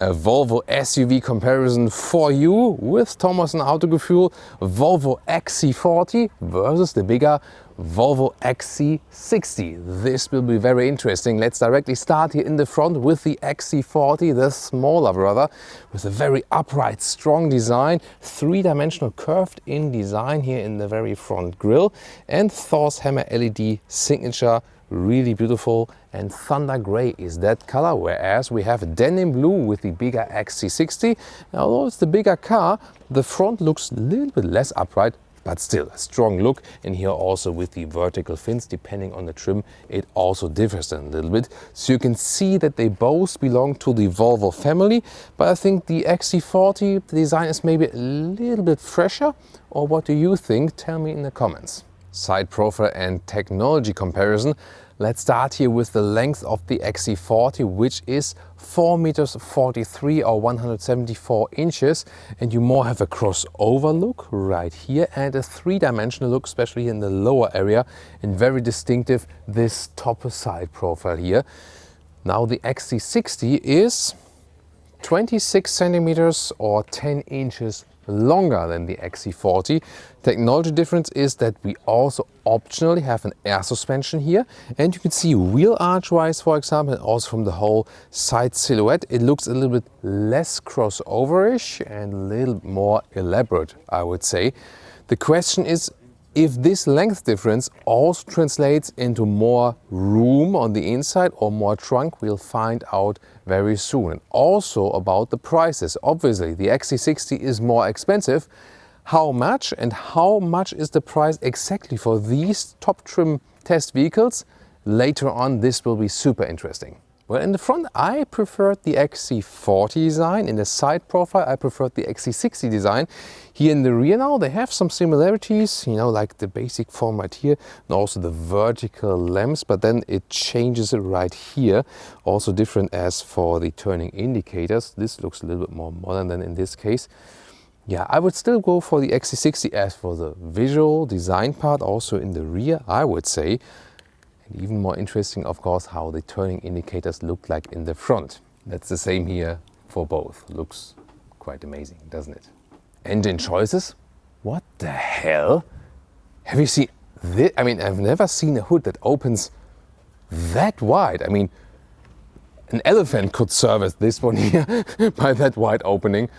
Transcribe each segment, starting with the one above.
A Volvo SUV comparison for you with Thomas and Autogefuel, Volvo XC40 versus the bigger Volvo XC60. This will be very interesting. Let's directly start here in the front with the XC40, the smaller brother, with a very upright, strong design, three-dimensional curved in design here in the very front grille, and Thor's Hammer LED signature. Really beautiful, and thunder gray is that color, whereas we have denim blue with the bigger XC60. Although it's the bigger car, the front looks a little bit less upright, but still a strong look. And here also with the vertical fins, depending on the trim, it also differs a little bit. So you can see that they both belong to the Volvo family, but I think the XC40, the design is maybe a little bit fresher. Or what do you think? Tell me in the comments. Side profile and technology comparison. Let's start here with the length of the XC40, which is 4 meters 43 or 174 inches, and you more have a crossover look right here and a three-dimensional look, especially in the lower area, and very distinctive this top side profile here. Now the XC60 is 26 centimeters or 10 inches longer than the XC40. Technology difference is that we also optionally have an air suspension here, and you can see wheel arch rise, for example, and also from the whole side silhouette it looks a little bit less crossoverish and a little more elaborate, I would say. The question is if this length difference also translates into more room on the inside or more trunk. We'll find out very soon. And also about the prices. Obviously the XC60 is more expensive. How much, and how much is the price exactly for these top trim test vehicles? Later on this will be super interesting. Well, in the front I preferred the XC40 design. In the side profile I preferred the XC60 design. Here in the rear now they have some similarities, you know, like the basic form right here and also the vertical lamps, but then it changes it right here. Also different as for the turning indicators. This looks a little bit more modern than in this case. Yeah, I would still go for the XC60 as for the visual design part, also in the rear, I would say. And even more interesting, of course, how the turning indicators look like in the front. That's the same here for both. Looks quite amazing, doesn't it? Engine choices? What the hell? Have you seen this? I mean, I've never seen a hood that opens that wide. I mean, an elephant could service this one here by that wide opening.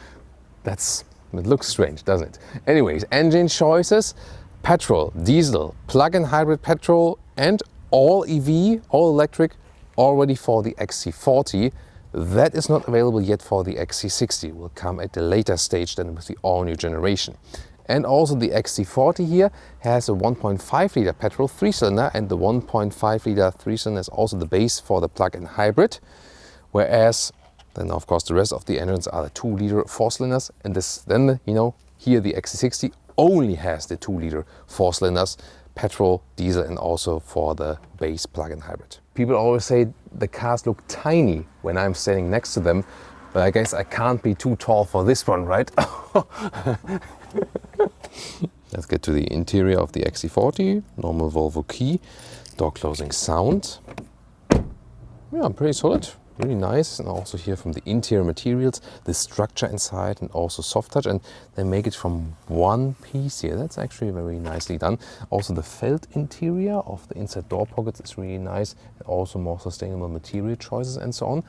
It looks strange, doesn't it? Anyways, engine choices: petrol, diesel, plug-in hybrid petrol, and all EV, all electric, already for the XC40. That is not available yet for the XC60. Will come at a later stage than with the all-new generation. And also the XC40 here has a 1.5 liter petrol 3-cylinder, and the 1.5 liter 3-cylinder is also the base for the plug-in hybrid. Whereas then of course the rest of the engines are the 2 liter 4-cylinders, and then you know, here the XC60 only has the 2 liter 4-cylinders. Petrol, diesel, and also for the base plug-in hybrid. People always say the cars look tiny when I'm standing next to them, but I guess I can't be too tall for this one, right? Let's get to the interior of the XC40. Normal Volvo key, door closing sound. Yeah, pretty solid. Really nice. And also here from the interior materials, the structure inside, and also soft touch, and they make it from one piece here. That's actually very nicely done. Also the felt interior of the inside door pockets is really nice, and also more sustainable material choices and so on.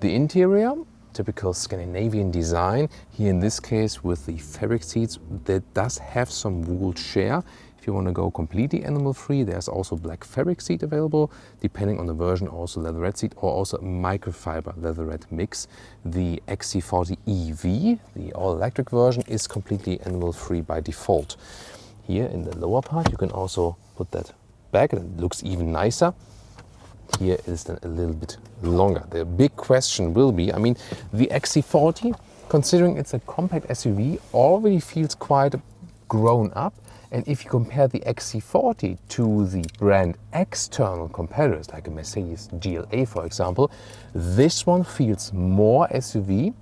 The interior, typical Scandinavian design. Here in this case with the fabric seats, that does have some wool share. If you want to go completely animal free, there's also black fabric seat available, depending on the version, also leatherette seat or also a microfiber leatherette mix. The XC40 EV, the all-electric version, is completely animal free by default. Here in the lower part you can also put that back and it looks even nicer. Here is then a little bit longer. The big question will be, I mean, the XC40, considering it's a compact SUV, already feels quite grown up. And if you compare the XC40 to the brand external competitors, like a Mercedes GLA for example, this one feels more SUV,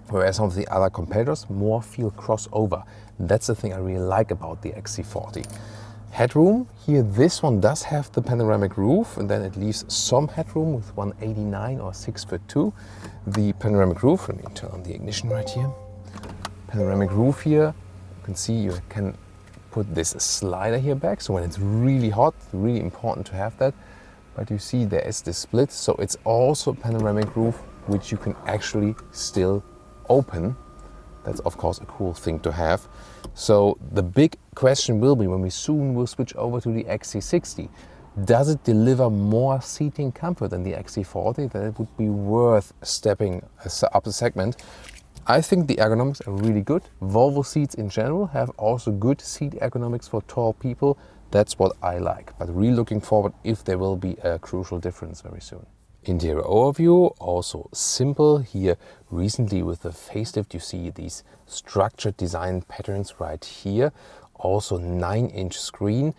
whereas some of the other competitors more feel crossover. That's the thing I really like about the XC40. Headroom, here this one does have the panoramic roof, and then it leaves some headroom with 189 or 6'2". The panoramic roof, let me turn on the ignition right here. Panoramic roof here, you can see you can put this slider here back, so when it's really hot, really important to have that. But you see there is this split, so it's also a panoramic roof which you can actually still open. That's of course a cool thing to have. So the big question will be when we soon will switch over to the XC60, does it deliver more seating comfort than the XC40? That it would be worth stepping up the segment. I think the ergonomics are really good. Volvo seats in general have also good seat ergonomics for tall people. That's what I like, but really looking forward if there will be a crucial difference very soon. Interior overview, also simple. Here recently with the facelift you see these structured design patterns right here. Also 9-inch screen.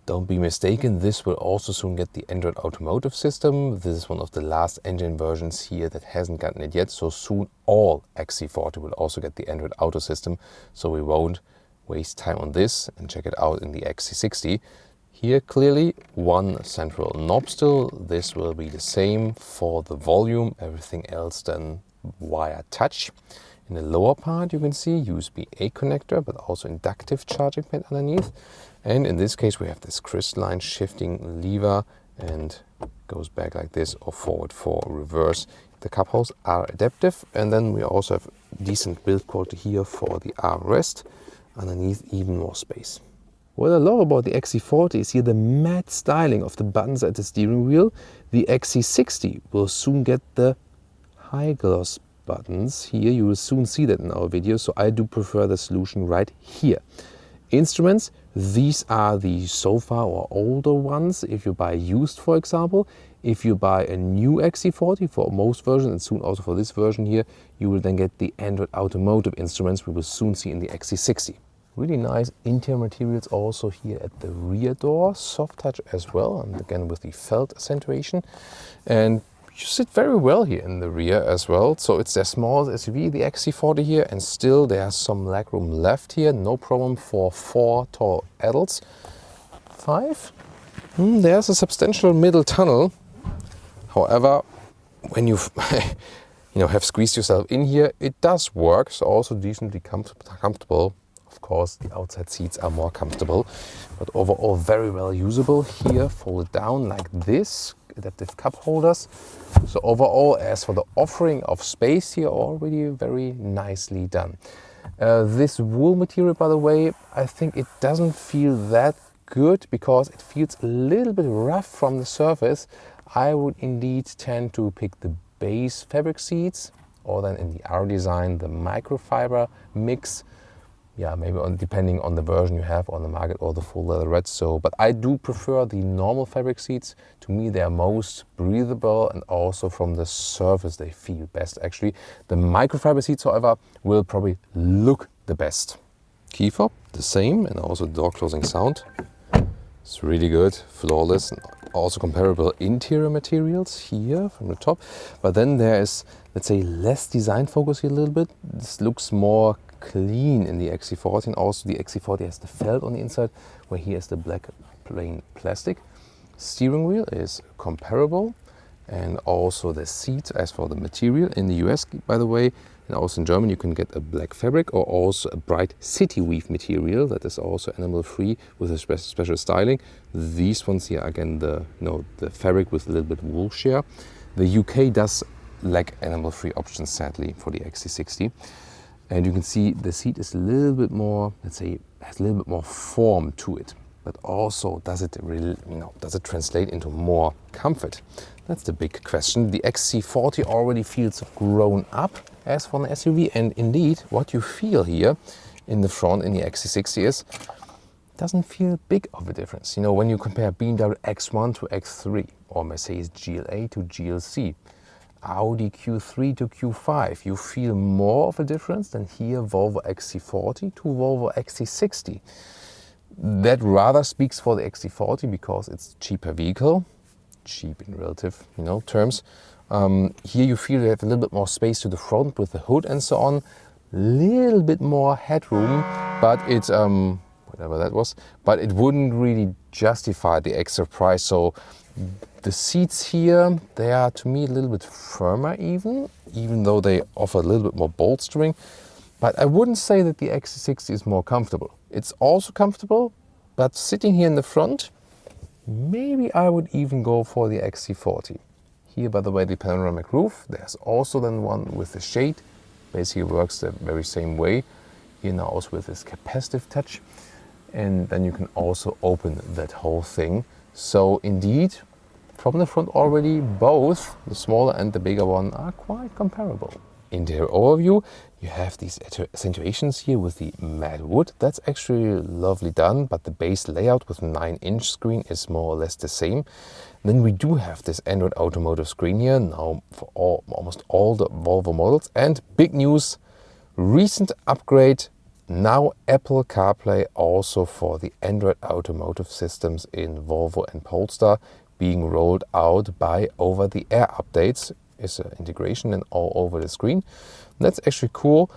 Don't be mistaken, this will also soon get the Android Automotive system. This is one of the last engine versions here that hasn't gotten it yet. So soon all XC40 will also get the Android Auto system. So we won't waste time on this and check it out in the XC60. Here clearly one central knob still. This will be the same for the volume, everything else done via touch. In the lower part you can see USB-A connector, but also inductive charging pad underneath. And in this case we have this crystalline shifting lever and goes back like this or forward for reverse. The cup holes are adaptive, and then we also have decent build quality here for the armrest. Underneath even more space. What I love about the XC40 is here the matte styling of the buttons at the steering wheel. The XC60 will soon get the high gloss buttons here. You will soon see that in our video, so I do prefer the solution right here. Instruments, these are the so far or older ones if you buy used, for example. If you buy a new XC40 for most versions and soon also for this version here, you will then get the Android Automotive instruments we will soon see in the XC60. Really nice interior materials also here at the rear door, soft touch as well, and again with the felt accentuation. And you sit very well here in the rear as well. So it's the smallest SUV, the XC40 here, and still there's some legroom left here. No problem for 4 tall adults. 5. There's a substantial middle tunnel. However, when you have squeezed yourself in here, it does work. So also decently comfortable. Of course, the outside seats are more comfortable, but overall very well usable. Here, folded down like this, adaptive cup holders. So overall, as for the offering of space here, already very nicely done. This wool material, by the way, I think it doesn't feel that good because it feels a little bit rough from the surface. I would indeed tend to pick the base fabric seats, or then in the R design, the microfiber mix. Yeah, maybe depending on the version you have on the market, or the full leather red. So, but I do prefer the normal fabric seats. To me, they are most breathable, and also from the surface they feel best actually. The microfiber seats, however, will probably look the best. Key fob, the same, and also door closing sound. It's really good, flawless, and also comparable interior materials here from the top. But then there is, let's say, less design focus here a little bit. This looks more clean in the XC40, and also the XC40 has the felt on the inside, where here is the black plain plastic. Steering wheel is comparable, and also the seats. As for the material, in the US, by the way, and also in Germany, you can get a black fabric or also a bright city weave material that is also animal free with a special styling. These ones here, again, the fabric with a little bit wool share. The UK does lack animal free options, sadly, for the XC60. And you can see the seat is a little bit more, let's say, has a little bit more form to it. But also, does it really, does it translate into more comfort? That's the big question. The XC40 already feels grown up as for an SUV, and indeed, what you feel here in the front in the XC60 is doesn't feel big of a difference. When you compare BMW X1 to X3, or Mercedes GLA to GLC, Audi Q3 to Q5, you feel more of a difference than here Volvo XC40 to Volvo XC60. That rather speaks for the XC40 because it's a cheaper vehicle, cheap in relative terms. Here you feel you have a little bit more space to the front with the hood and so on, little bit more headroom, but it's when whatever that was, but it wouldn't really justify the extra price. So the seats here, they are to me a little bit firmer even though they offer a little bit more bolstering. But I wouldn't say that the XC60 is more comfortable. It's also comfortable, but sitting here in the front, maybe I would even go for the XC40. Here, by the way, the panoramic roof. There's also then one with the shade. Basically works the very same way. Here now also with this capacitive touch. And then you can also open that whole thing. So indeed, from the front already, both the smaller and the bigger one are quite comparable. Interior overview, you have these accentuations here with the matte wood. That's actually lovely done, but the base layout with 9-inch screen is more or less the same. Then we do have this Android Automotive screen here now for almost all the Volvo models. And big news, recent upgrade, now Apple CarPlay also for the Android Automotive systems in Volvo and Polestar being rolled out by over-the-air updates. Is an integration and all over the screen. That's actually cool.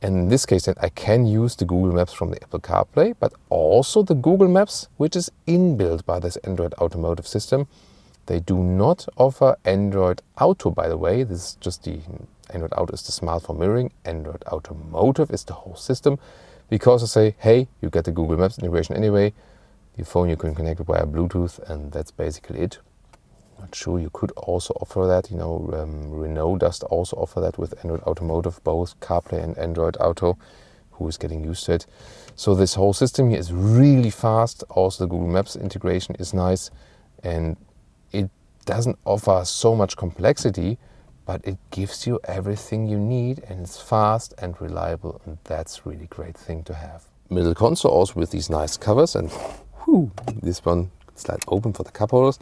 And in this case, then I can use the Google Maps from the Apple CarPlay, but also the Google Maps, which is inbuilt by this Android Automotive system. They do not offer Android Auto, by the way. This is just the Android Auto is the smartphone mirroring. Android Automotive is the whole system. Because I say, hey, you get the Google Maps integration anyway. Your phone you can connect it via Bluetooth, and that's basically it. Not sure, you could also offer that, Renault does also offer that with Android Automotive, both CarPlay and Android Auto, who is getting used to it. So this whole system here is really fast. Also the Google Maps integration is nice, and it doesn't offer so much complexity, but it gives you everything you need, and it's fast and reliable, and that's really great thing to have. Middle console also with these nice covers, and this one slide open for the cup holders.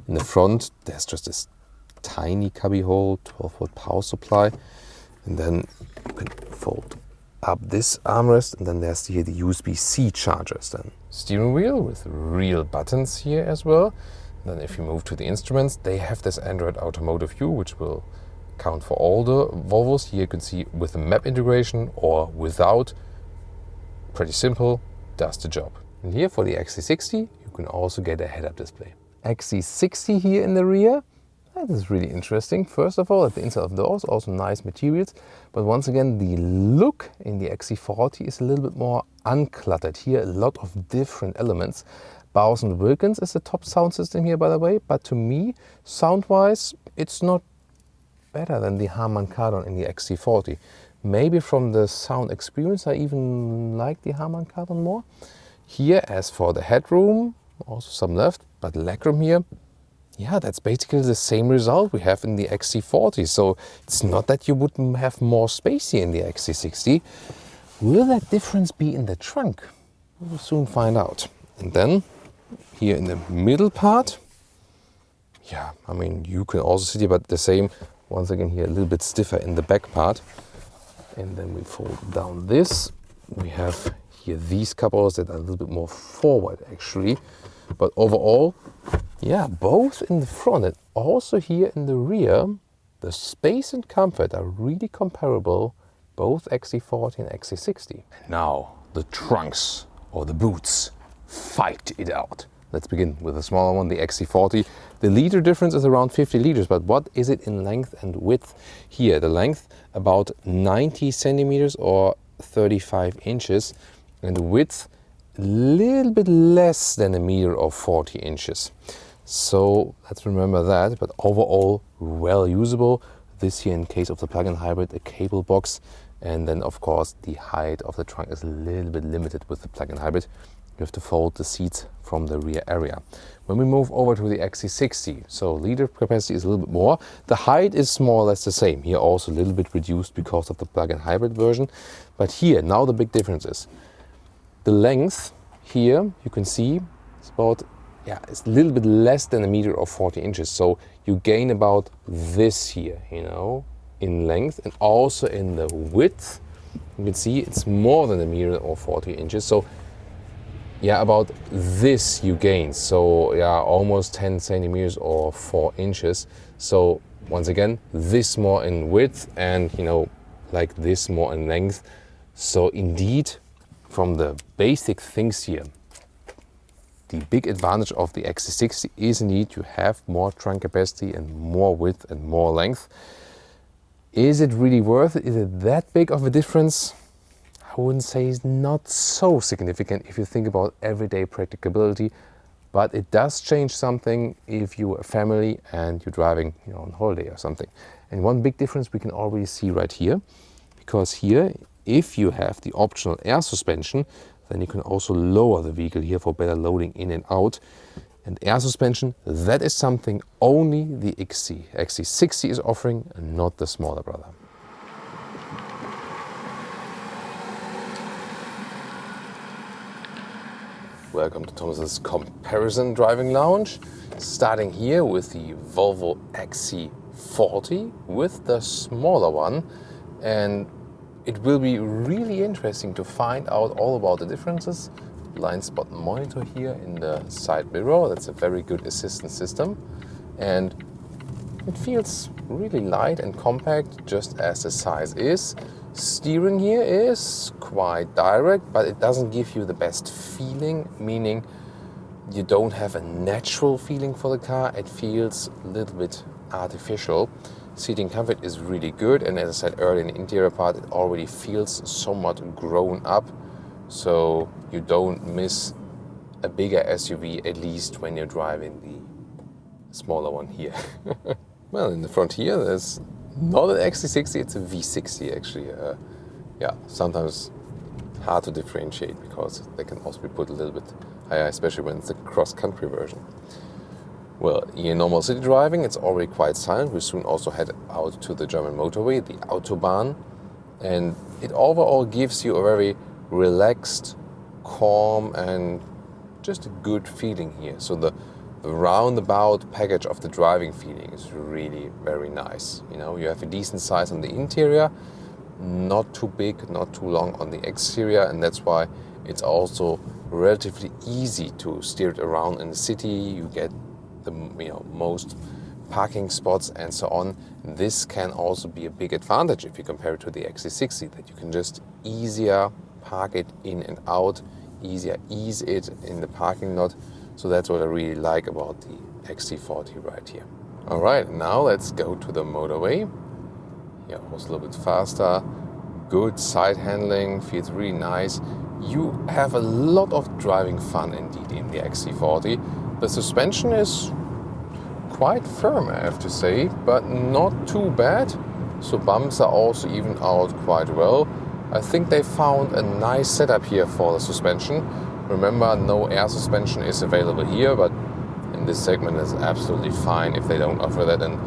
In the front, there's just this tiny cubby hole, 12-volt power supply, and then you can fold up this armrest, and then there's here the USB-C chargers. Then steering wheel with real buttons here as well. And then if you move to the instruments, they have this Android Automotive view, which will count for all the Volvos. Here you can see with the map integration or without. Pretty simple, does the job. And here for the XC60, you can also get a head-up display. XC60 here in the rear, that is really interesting. First of all, at the inside of the doors, also nice materials. But once again, the look in the XC40 is a little bit more uncluttered. Here, a lot of different elements. Bowers & Wilkins is the top sound system here, by the way. But to me, sound-wise, it's not better than the Harman Kardon in the XC40. Maybe from the sound experience, I even like the Harman Kardon more. Here, as for the headroom, also some left, but legroom here, yeah, that's basically the same result we have in the XC40. So it's not that you would have more space here in the XC60. Will that difference be in the trunk? We'll soon find out. And then here in the middle part, yeah, I mean, you can also sit here, but the same, once again here, a little bit stiffer in the back part. And then we fold down this. We have here these cup holders that are a little bit more forward actually. But overall, yeah, both in the front and also here in the rear, the space and comfort are really comparable, both XC40 and XC60. And now the trunks or the boots, fight it out. Let's begin with the smaller one, the XC40. The liter difference is around 50 liters, but what is it in length and width? Here, the length about 90 centimeters or 35 inches, and the width a little bit less than a meter or 40 inches. So let's remember that, but overall well usable. This here in case of the plug-in hybrid, a cable box, and then of course the height of the trunk is a little bit limited with the plug-in hybrid. You have to fold the seats from the rear area. When we move over to the XC60, so liter capacity is a little bit more. The height is more or less the same. Here also a little bit reduced because of the plug-in hybrid version. But here, now the big difference is the length here, you can see it's about, yeah, it's a little bit less than a meter or 40 inches. So you gain about this here, in length, and also in the width. You can see it's more than a meter or 40 inches. So yeah, about this you gain. So yeah, almost 10 centimeters or 4 inches. So once again, this more in width and like this more in length. So indeed, from the basic things here, the big advantage of the XC60 is indeed you have more trunk capacity and more width and more length. Is it really worth it? Is it that big of a difference? I wouldn't say it's not so significant if you think about everyday practicability, but it does change something if you're a family and you're driving, on holiday or something. And one big difference we can already see right here, because here, if you have the optional air suspension, then you can also lower the vehicle here for better loading in and out. And air suspension, that is something only the XC60 is offering, and not the smaller brother. Welcome to Thomas's Comparison Driving Lounge. Starting here with the Volvo XC40 with the smaller one. And it will be really interesting to find out all about the differences. Blind spot monitor here in the side mirror. That's a very good assistance system. And it feels really light and compact, just as the size is. Steering here is quite direct, but it doesn't give you the best feeling, meaning you don't have a natural feeling for the car. It feels a little bit artificial. Seating comfort is really good, and as I said earlier, in the interior part, it already feels somewhat grown up, so you don't miss a bigger SUV, at least when you're driving the smaller one here. Well, in the front here, there's not an XC60, it's a V60 actually. Sometimes hard to differentiate because they can also be put a little bit higher, especially when it's a cross-country version. Well, in normal city driving, it's already quite silent. We soon also head out to the German motorway, the Autobahn, and it overall gives you a very relaxed, calm, and just a good feeling here. So the roundabout package of the driving feeling is really very nice. You have a decent size on the interior, not too big, not too long on the exterior, and that's why it's also relatively easy to steer it around in the city. You get the most parking spots and so on. This can also be a big advantage if you compare it to the XC60, that you can just easier park it in and out, easier ease it in the parking lot. So that's what I really like about the XC40 right here. All right, now let's go to the motorway. Yeah, also a little bit faster. Good side handling, feels really nice. You have a lot of driving fun indeed in the XC40. The suspension is quite firm, I have to say, but not too bad. So bumps are also even out quite well. I think they found a nice setup here for the suspension. Remember, no air suspension is available here, but in this segment it's absolutely fine if they don't offer that, and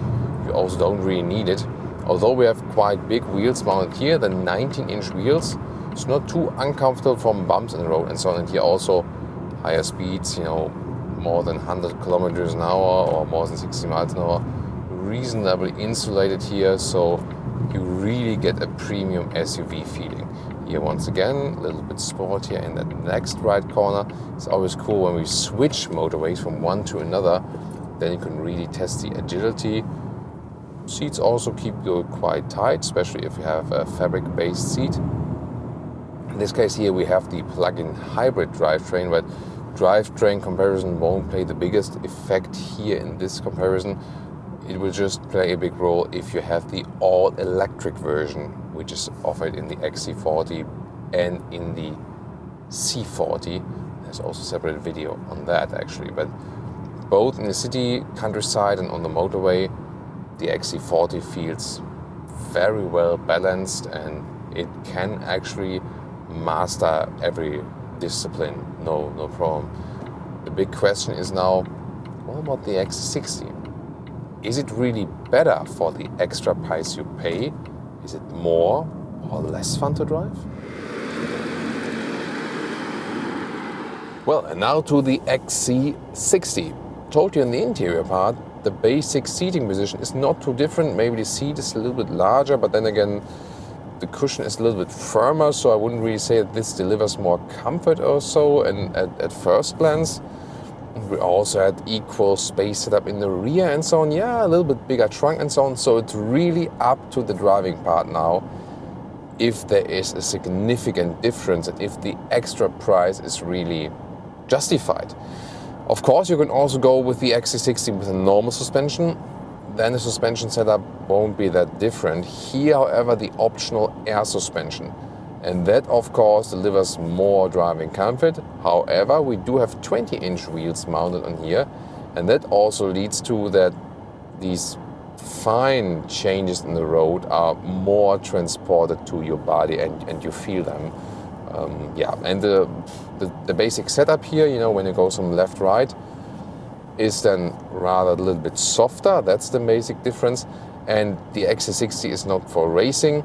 you also don't really need it. Although we have quite big wheels mounted here, the 19-inch wheels, it's not too uncomfortable from bumps in the road and so on. And here also higher speeds, more than 100 kilometers an hour or more than 60 miles an hour, reasonably insulated here, so you really get a premium SUV feeling. Here once again, a little bit sportier in that next right corner. It's always cool when we switch motorways from one to another, then you can really test the agility. Seats also keep you quite tight, especially if you have a fabric-based seat. In this case here we have the plug-in hybrid drivetrain, but drivetrain comparison won't play the biggest effect here in this comparison. It will just play a big role if you have the all-electric version, which is offered in the XC40 and in the C40. There's also a separate video on that actually, but both in the city, countryside and on the motorway, the XC40 feels very well balanced, and it can actually master every discipline, no problem. The big question is now, what about the XC60? Is it really better for the extra price you pay? Is it more or less fun to drive? Well, and now to the XC60. Told you in the interior part, the basic seating position is not too different. Maybe the seat is a little bit larger, but then again, the cushion is a little bit firmer, so I wouldn't really say that this delivers more comfort or so, and at first glance. We also had equal space set up in the rear and so on. Yeah, a little bit bigger trunk and so on. So it's really up to the driving part now. if there is a significant difference and if the extra price is really justified. Of course, you can also go with the XC60 with a normal suspension. Then the suspension setup won't be that different. Here, however, the optional air suspension. And that, of course, delivers more driving comfort. However, we do have 20-inch wheels mounted on here. And that also leads to that these fine changes in the road are more transported to your body and you feel them. And the basic setup here, you know, when it goes from left, right, is then rather a little bit softer. That's the basic difference. And the XC60 is not for racing.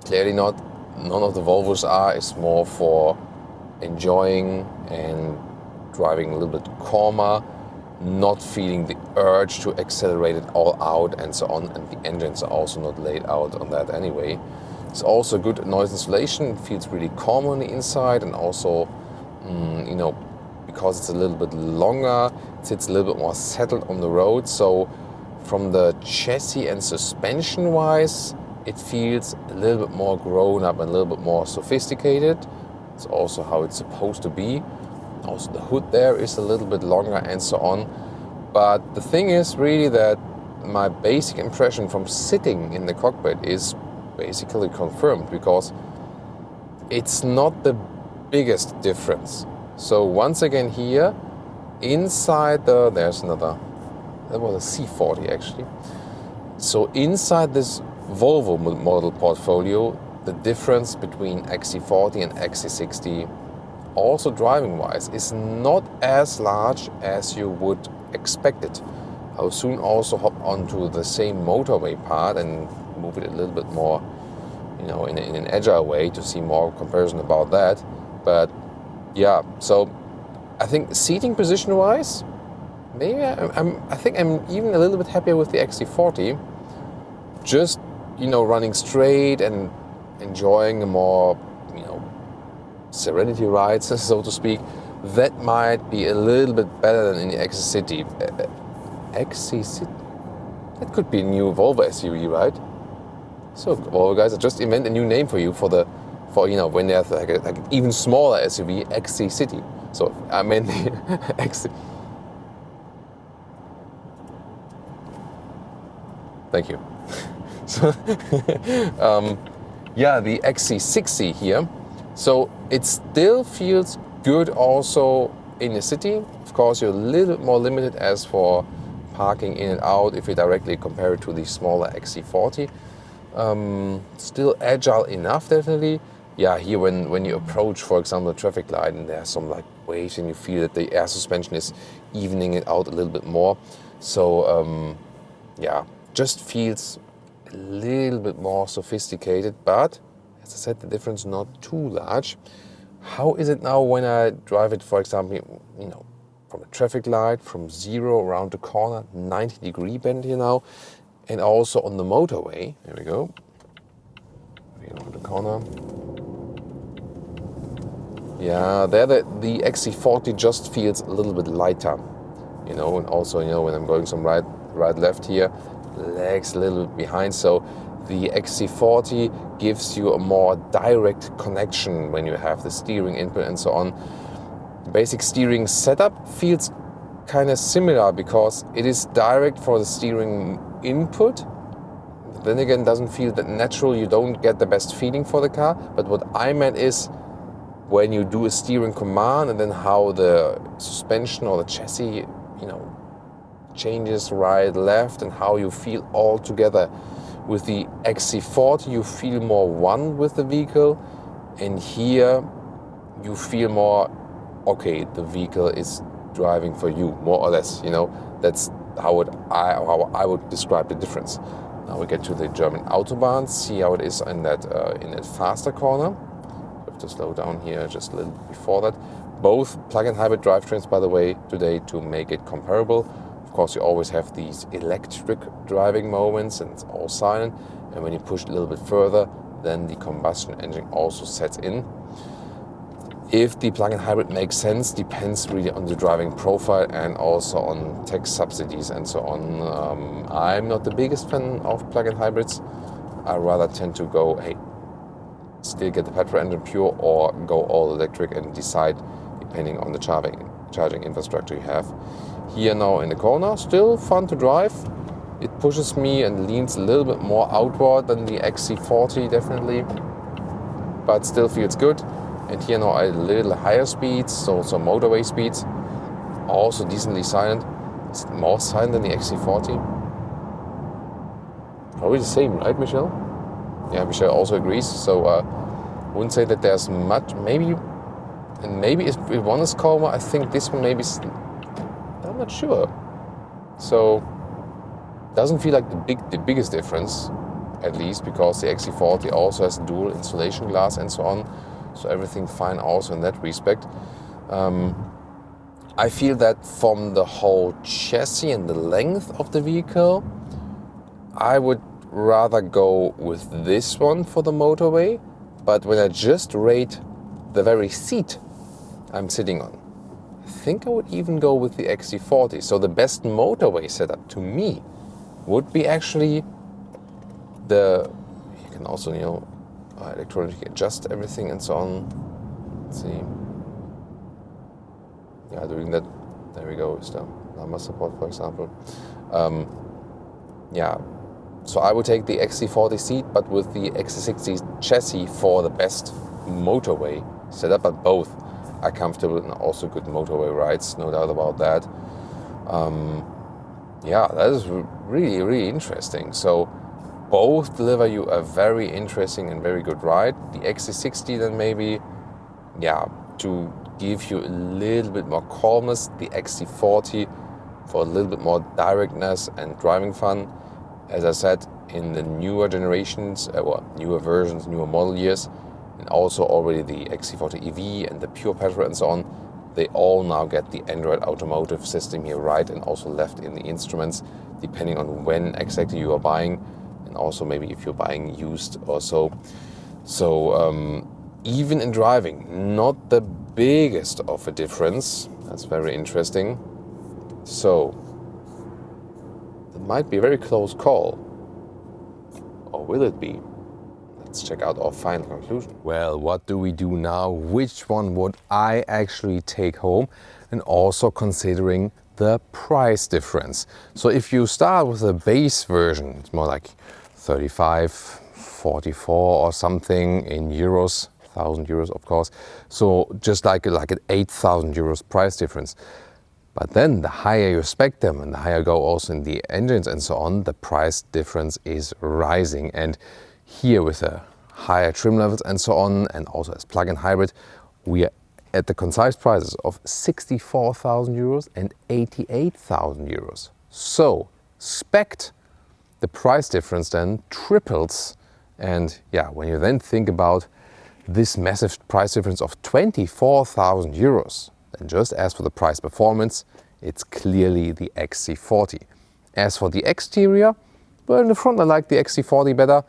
Clearly not. None of the Volvos are. It's more for enjoying and driving a little bit calmer, not feeling the urge to accelerate it all out and so on. And the engines are also not laid out on that anyway. It's also good noise insulation. It feels really calm on the inside, and also, you know, because it's a little bit longer, it sits a little bit more settled on the road. So from the chassis and suspension wise, it feels a little bit more grown up and a little bit more sophisticated. It's also how it's supposed to be. Also the hood there is a little bit longer and so on. But the thing is really that my basic impression from sitting in the cockpit is basically confirmed, because it's not the biggest difference. So once again here, inside there's another, that was a C40 actually. So inside this Volvo model portfolio, the difference between XC40 and XC60, also driving wise, is not as large as you would expect it. I'll soon also hop onto the same motorway part and move it a little bit more, you know, in an agile way to see more comparison about that. But yeah, so I think seating position wise, maybe I think I'm even a little bit happier with the XC40. Just, you know, running straight and enjoying a more, you know, serenity rides, so to speak. That might be a little bit better than in the XC60. XC60? That could be a new Volvo SUV, right? So, Volvo guys, I just invent a new name for you for you know, when there's like an even smaller SUV, XC60. So I meant the XC. Thank you. So, yeah, the XC60 here. So it still feels good also in the city. Of course, you're a little bit more limited as for parking in and out if you directly compare it to the smaller XC40. Still agile enough, definitely. Yeah, here when you approach, for example, a traffic light and there's some like waves and you feel that the air suspension is evening it out a little bit more. So yeah, just feels a little bit more sophisticated, but as I said, the difference not too large. How is it now when I drive it, for example, you know, from a traffic light, from 0 around the corner, 90-degree bend here now, and also on the motorway. Here we go. Around the corner. Yeah, there the XC40 just feels a little bit lighter, you know, and also, you know, when I'm going some right, left here, legs a little bit behind. So the XC40 gives you a more direct connection when you have the steering input and so on. The basic steering setup feels kind of similar because it is direct for the steering input. Then again, doesn't feel that natural. You don't get the best feeling for the car. But what I meant is when you do a steering command and then how the suspension or the chassis, you know, changes right, left, and how you feel all together. With the XC40, you feel more one with the vehicle, and here you feel more, okay, the vehicle is driving for you, more or less. You know, that's how I would describe the difference. Now we get to the German Autobahn, see how it is in that faster corner. I have to slow down here just a little before that. Both plug-in hybrid drivetrains, by the way, today to make it comparable. Of course, you always have these electric driving moments and it's all silent. And when you push it a little bit further, then the combustion engine also sets in. If the plug-in hybrid makes sense depends really on the driving profile and also on tax subsidies and so on. I'm not the biggest fan of plug-in hybrids. I rather tend to go, hey, still get the petrol engine pure or go all electric and decide depending on the charging infrastructure you have. Here now in the corner, still fun to drive. It pushes me and leans a little bit more outward than the XC40 definitely, but still feels good. And here now at a little higher speeds, so some motorway speeds, also decently silent. Is it more silent than the XC40? Probably the same, right, Michelle? Yeah, Michelle also agrees. So wouldn't say that there's much. Maybe if one is calmer, I think this one maybe. I'm not sure. So doesn't feel like the biggest difference, at least because the XC40 also has dual insulation glass and so on. So everything fine also in that respect. I feel that from the whole chassis and the length of the vehicle, I would rather go with this one for the motorway. But when I just rate the very seat I'm sitting on, I think I would even go with the XC40. So the best motorway setup to me would be actually you can also, electronically adjust everything and so on. Let's see. Yeah, doing that, there we go, is the lambda support, for example. So I would take the XC40 seat, but with the XC60 chassis for the best motorway setup, but both are comfortable and also good motorway rides, no doubt about that. That is really, really interesting. So both deliver you a very interesting and very good ride. The XC60 then maybe, to give you a little bit more calmness. The XC40 for a little bit more directness and driving fun. As I said, in the newer generations, newer versions, newer model years, and also already the XC40 EV and the pure petrol and so on, they all now get the Android Automotive system here right and also left in the instruments, depending on when exactly you are buying, and also maybe if you're buying used or so. So even in driving, not the biggest of a difference. That's very interesting. So it might be a very close call. Or will it be? Let's check out our final conclusion. Well, what do we do now? Which one would I actually take home? And also considering the price difference. So if you start with the base version, it's more like 35, 44 or something in euros, 1,000 euros of course. So just like an 8,000 euros price difference. But then the higher you spec them and the higher go also in the engines and so on, the price difference is rising. And here with the higher trim levels and so on, and also as plug-in hybrid, we are at the concise prices of 64,000 euros and 88,000 euros. So spec'd, the price difference then triples. And when you then think about this massive price difference of 24,000 euros, then just as for the price performance, it's clearly the XC40. As for the exterior, well, in the front I like the XC40 better,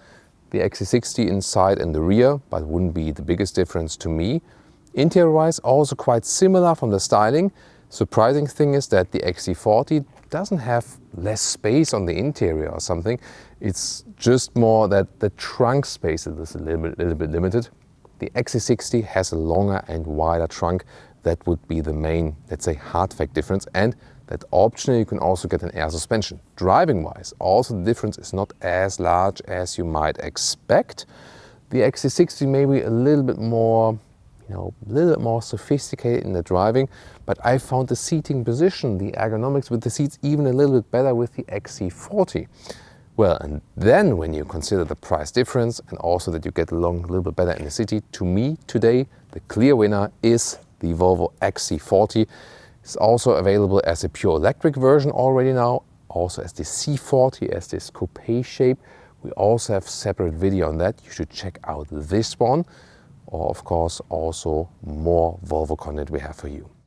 the XC60 inside and the rear, but wouldn't be the biggest difference to me. Interior-wise, also quite similar from the styling. Surprising thing is that the XC40 doesn't have less space on the interior or something. It's just more that the trunk space is a little bit limited. The XC60 has a longer and wider trunk. That would be the main, let's say, hard fact difference. And that optionally you can also get an air suspension. Driving-wise, also the difference is not as large as you might expect. The XC60 may be a little bit more, sophisticated in the driving, but I found the seating position, the ergonomics with the seats even a little bit better with the XC40. Well, and then when you consider the price difference and also that you get along a little bit better in the city, to me today, the clear winner is the Volvo XC40. It's also available as a pure electric version already now, also as the C40, as this coupe shape. We also have separate video on that. You should check out this one, or of course also more Volvo content we have for you.